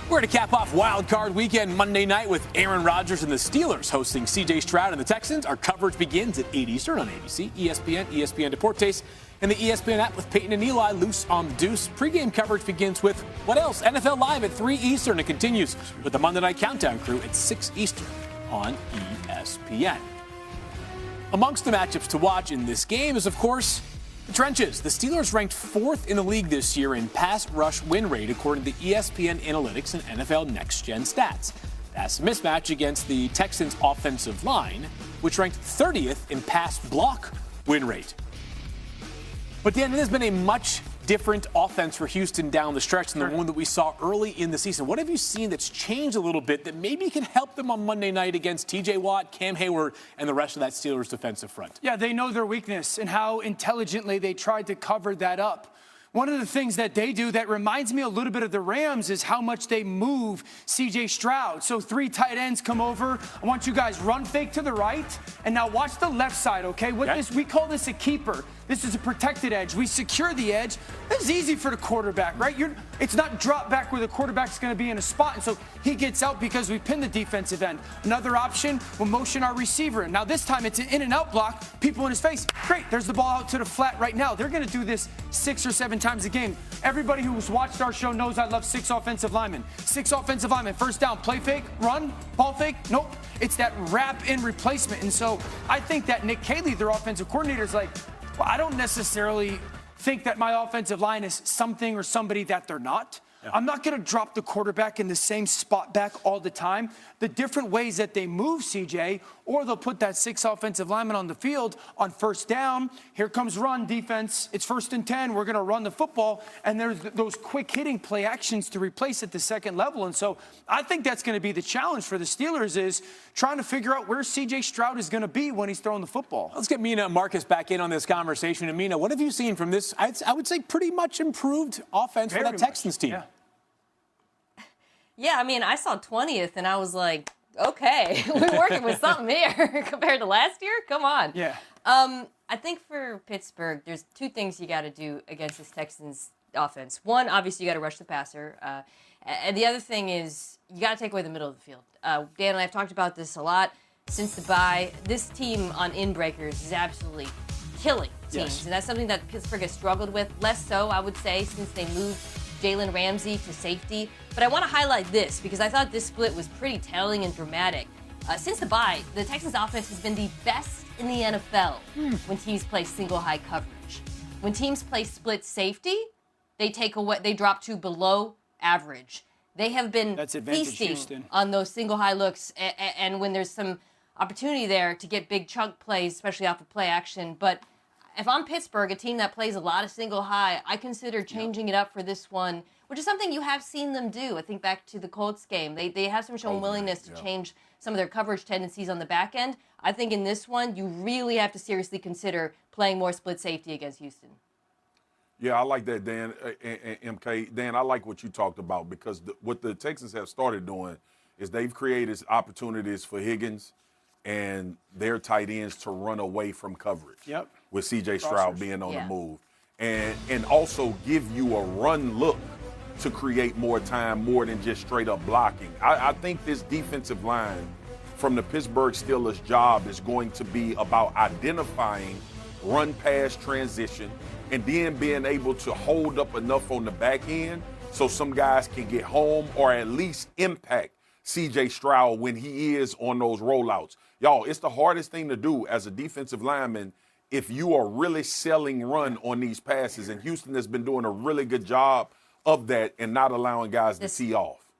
We're going to cap off Wild Card weekend Monday night with Aaron Rodgers and the Steelers hosting C.J. Stroud and the Texans. Our coverage begins at 8 Eastern on ABC, ESPN, ESPN Deportes, and the ESPN app with Peyton and Eli loose on the deuce. Pre-game coverage begins with what else? NFL Live at 3 Eastern. It continues with the Monday Night Countdown crew at 6 Eastern on ESPN. Amongst the matchups to watch in this game is, of course, the trenches. The Steelers ranked 4th in the league this year in pass rush win rate, according to ESPN Analytics and NFL Next Gen Stats. That's a mismatch against the Texans' offensive line, which ranked 30th in pass block win rate. But Dan, it has been a much different offense for Houston down the stretch than the one that we saw early in the season. What have you seen that's changed a little bit that maybe can help them on Monday night against T.J. Watt, Cam Hayward, and the rest of that Steelers defensive front? Yeah, they know their weakness and how intelligently they tried to cover that up. One of the things that they do that reminds me a little bit of the Rams is how much they move C.J. Stroud. So 3 tight ends come over. I want you guys run fake to the right. And now watch the left side, okay? We call this a keeper. This is a protected edge. We secure the edge. This is easy for the quarterback, right? It's not drop back where the quarterback's going to be in a spot. And so he gets out because we pin the defensive end. Another option, we'll motion our receiver in. Now this time it's an in and out block. People in his face. Great, there's the ball out to the flat right now. They're going to do this 6 or 7 times a game. Everybody who's watched our show knows I love 6 offensive linemen. 6 offensive linemen. First down, play fake, run, ball fake. Nope. It's that wrap in replacement. And so I think that Nick Caley, their offensive coordinator, is like, well, I don't necessarily think that my offensive line is something or somebody that they're not. Yeah. I'm not going to drop the quarterback in the same spot back all the time. The different ways that they move CJ, or they'll put that 6 offensive lineman on the field on first down. Here comes run defense. It's 1st and 10. We're going to run the football. And there's those quick hitting play actions to replace at the second level. And so I think that's going to be the challenge for the Steelers, is trying to figure out where CJ Stroud is going to be when he's throwing the football. Let's get Mina and Marcus back in on this conversation. And Mina, what have you seen from this, I would say, pretty much improved offense for that Texans team? Yeah, I mean, I saw 20th, and I was like, okay, we're working with something here compared to last year. Come on. Yeah. I think for Pittsburgh, there's 2 things you got to do against this Texans offense. One, obviously, you got to rush the passer. And the other thing is you got to take away the middle of the field. Dan and I have talked about this a lot since the bye. This team on in-breakers is absolutely killing teams. Yes. And that's something that Pittsburgh has struggled with. Less so, I would say, since they moved Jalen Ramsey to safety. But I want to highlight this because I thought this split was pretty telling and dramatic. Since the bye, the Texans offense has been the best in the NFL when teams play single high coverage. When teams play split safety, they drop to below average. They have been feasting on those single high looks, and when there's some opportunity there to get big chunk plays, especially off of play action. But if I'm Pittsburgh, a team that plays a lot of single high, I consider changing it up for this one, which is something you have seen them do. I think back to the Colts game. They have some shown willingness to change some of their coverage tendencies on the back end. I think in this one, you really have to seriously consider playing more split safety against Houston. Yeah, I like that, Dan, and MK. Dan, I like what you talked about because what the Texans have started doing is they've created opportunities for Higgins and their tight ends to run away from coverage. Yep. With C.J. Stroud being on the move. And also give you a run look to create more time, more than just straight up blocking. I think this defensive line from the Pittsburgh Steelers job is going to be about identifying run-pass transition and then being able to hold up enough on the back end so some guys can get home or at least impact C.J. Stroud when he is on those rollouts. Y'all, it's the hardest thing to do as a defensive lineman if you are really selling run on these passes, and Houston has been doing a really good job of that and not allowing guys to tee off.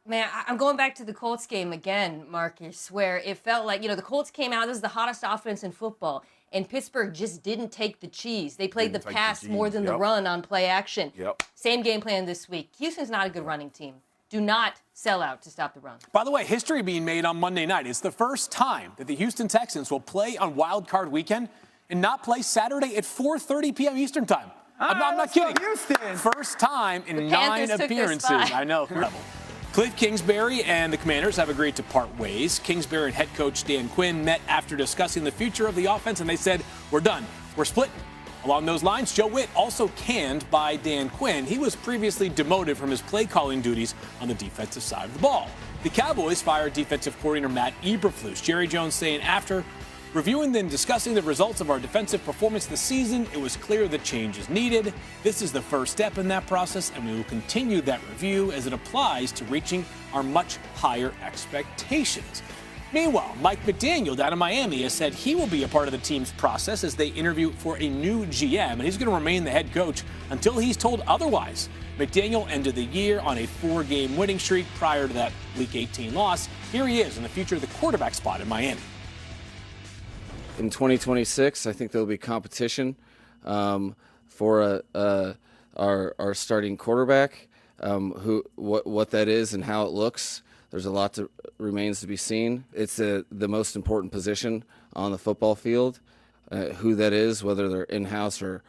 Man, I'm going back to the Colts game again, Marcus, where it felt like, the Colts came out, this is the hottest offense in football, and Pittsburgh just didn't take the cheese. They played the pass more than the run on play action. Same game plan this week. Houston's not a good running team. Do not sell out to stop the run. By the way, history being made on Monday night. It's the first time that the Houston Texans will play on Wild Card weekend and not play Saturday at 4:30 p.m. Eastern time. I'm not kidding. Houston. First time in 9 appearances. I know. Cliff Kingsbury and the Commanders have agreed to part ways. Kingsbury and head coach Dan Quinn met after discussing the future of the offense, and they said, we're done. We're split. Along those lines, Joe Witt also canned by Dan Quinn. He was previously demoted from his play calling duties on the defensive side of the ball. The Cowboys fired defensive coordinator Matt Eberflus. Jerry Jones saying after reviewing and discussing the results of our defensive performance this season, it was clear that change is needed. This is the first step in that process, and we will continue that review as it applies to reaching our much higher expectations. Meanwhile, Mike McDaniel down in Miami has said he will be a part of the team's process as they interview for a new GM, and he's going to remain the head coach until he's told otherwise. McDaniel ended the year on a 4-game winning streak prior to that Week 18 loss. Here he is in the future of the quarterback spot in Miami. In 2026, I think there'll be competition for our starting quarterback. What that is and how it looks, there's a lot that remains to be seen. It's the most important position on the football field. Who that is, whether they're in-house or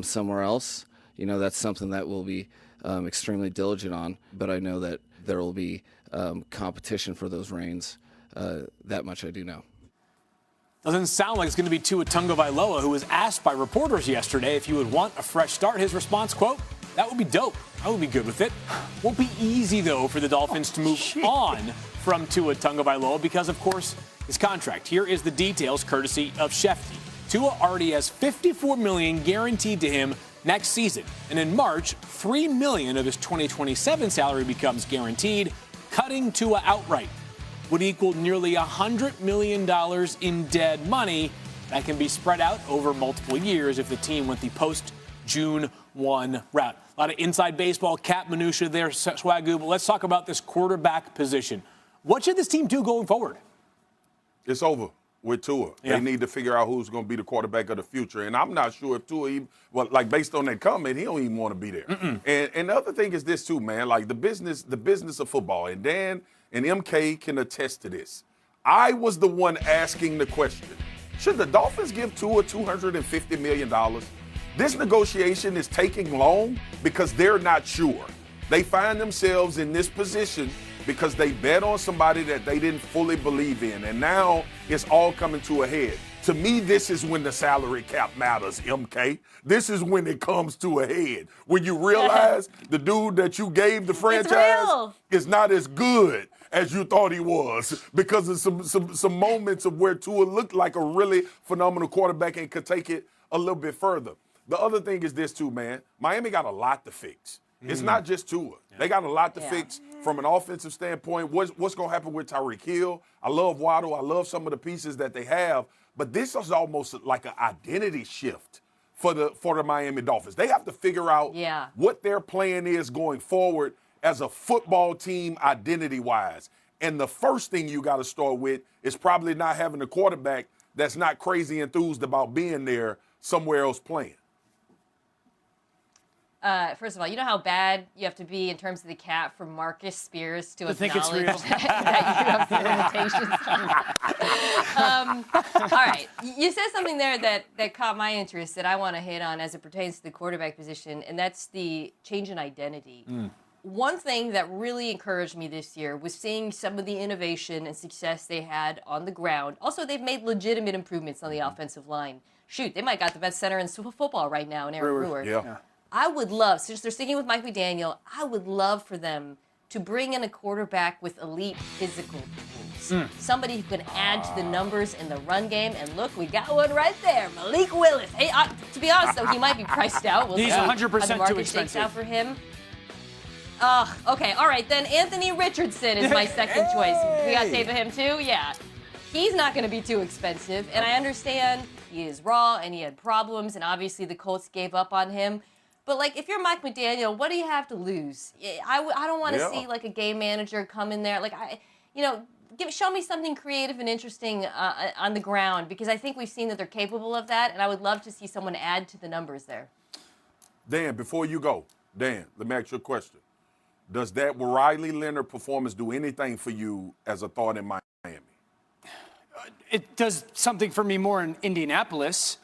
somewhere else, that's something that we'll be extremely diligent on. But I know that there will be competition for those reins. That much I do know. Doesn't sound like it's going to be Tua Tagovailoa, who was asked by reporters yesterday if he would want a fresh start. His response, quote, "That would be dope. I would be good with it." Won't be easy, though, for the Dolphins to move on from Tua Tagovailoa because, of course, his contract. Here is the details, courtesy of Shefty. Tua already has $54 million guaranteed to him next season. And in March, $3 million of his 2027 salary becomes guaranteed, cutting Tua outright. Would equal nearly $100 million in dead money that can be spread out over multiple years if the team went the post-June 1 route. A lot of inside baseball, cap minutia there, Swagoo, but let's talk about this quarterback position. What should this team do going forward? It's over with Tua. Yeah. They need to figure out who's going to be the quarterback of the future. And I'm not sure if Tua, based on that comment, he don't even want to be there. And the other thing is this, too, man, like the business of football. And Dan and MK can attest to this. I was the one asking the question, should the Dolphins give Tua $250 million? This negotiation is taking long because they're not sure. They find themselves in this position because they bet on somebody that they didn't fully believe in. And now it's all coming to a head. To me, this is when the salary cap matters, MK. This is when it comes to a head. When you realize the dude that you gave the franchise is not as good as you thought he was because of some moments of where Tua looked like a really phenomenal quarterback and could take it a little bit further. The other thing is this, too, man. Miami got a lot to fix. It's not just Tua. Yeah. They got a lot to fix from an offensive standpoint. What's going to happen with Tyreek Hill? I love Waddle. I love some of the pieces that they have. But this is almost like an identity shift for the Miami Dolphins. They have to figure out what their plan is going forward as a football team identity-wise. And the first thing you got to start with is probably not having a quarterback that's not crazy enthused about being there somewhere else playing. First of all, you know how bad you have to be in terms of the cap for Marcus Spears to think it's real. that you have the limitations. All right. You said something there that caught my interest that I want to hit on as it pertains to the quarterback position, and that's the change in identity. One thing that really encouraged me this year was seeing some of the innovation and success they had on the ground. Also, they've made legitimate improvements on the offensive line. Shoot, they might got the best center in football right now in Aaron Brewer. Yeah. I would love, since they're sticking with Mike McDaniel, I would love for them to bring in a quarterback with elite physical tools. Somebody who can add to the numbers in the run game. And look, we got one right there, Malik Willis. Hey, to be honest, though, he might be priced out. We'll He's see 100% how the market too expensive. shakes out for him. Okay, all right, then Anthony Richardson is my second choice. We got tape of him, too? Yeah. He's not going to be too expensive. And I understand he is raw and he had problems, and obviously the Colts gave up on him. But, like, if you're Mike McDaniel, what do you have to lose? I don't want to see, like, a game manager come in there. Like, show me something creative and interesting on the ground, because I think we've seen that they're capable of that, and I would love to see someone add to the numbers there. Dan, before you go, let me ask you a question. Does that Riley Leonard performance do anything for you as a thought in Miami? It does something for me more in Indianapolis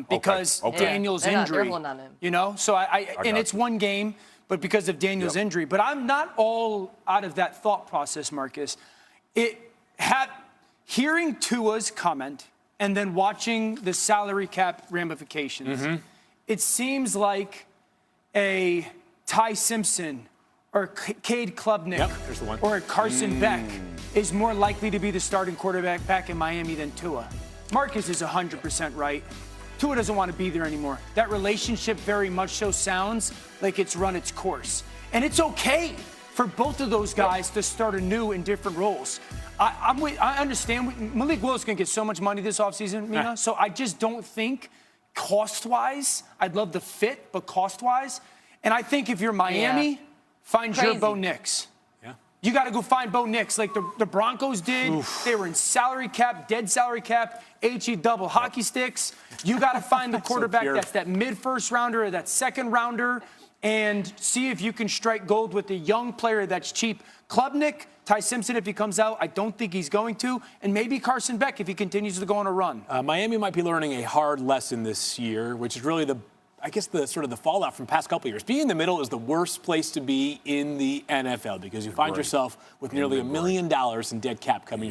because Daniel's injury. They're on him. You know, so and it's one game, but because of Daniel's injury. But I'm not all out of that thought process, Marcus. Hearing Tua's comment and then watching the salary cap ramifications, it seems like a Ty Simpson or Cade Klubnik there's the one. or a Carson Beck is more likely to be the starting quarterback back in Miami than Tua. Marcus is 100% right. Tua doesn't want to be there anymore. That relationship very much so sounds like it's run its course. And it's okay for both of those guys to start anew in different roles. I understand Malik Willis can get so much money this offseason, Mina, so I just don't think cost-wise, I'd love the fit, but cost-wise, and I think if you're Miami, find your Bo Nix. Yeah. You got to go find Bo Nix like the Broncos did. Oof. They were in salary cap, dead salary cap, HE double hockey sticks. You got to find the quarterback that's that mid-first rounder or that second rounder and see if you can strike gold with a young player that's cheap. Klubnik, Ty Simpson, if he comes out, I don't think he's going to, and maybe Carson Beck if he continues to go on a run. Miami might be learning a hard lesson this year, which is really the sort of the fallout from past couple of years. Being in the middle is the worst place to be in the NFL because you find yourself with nearly $1 million in dead cap coming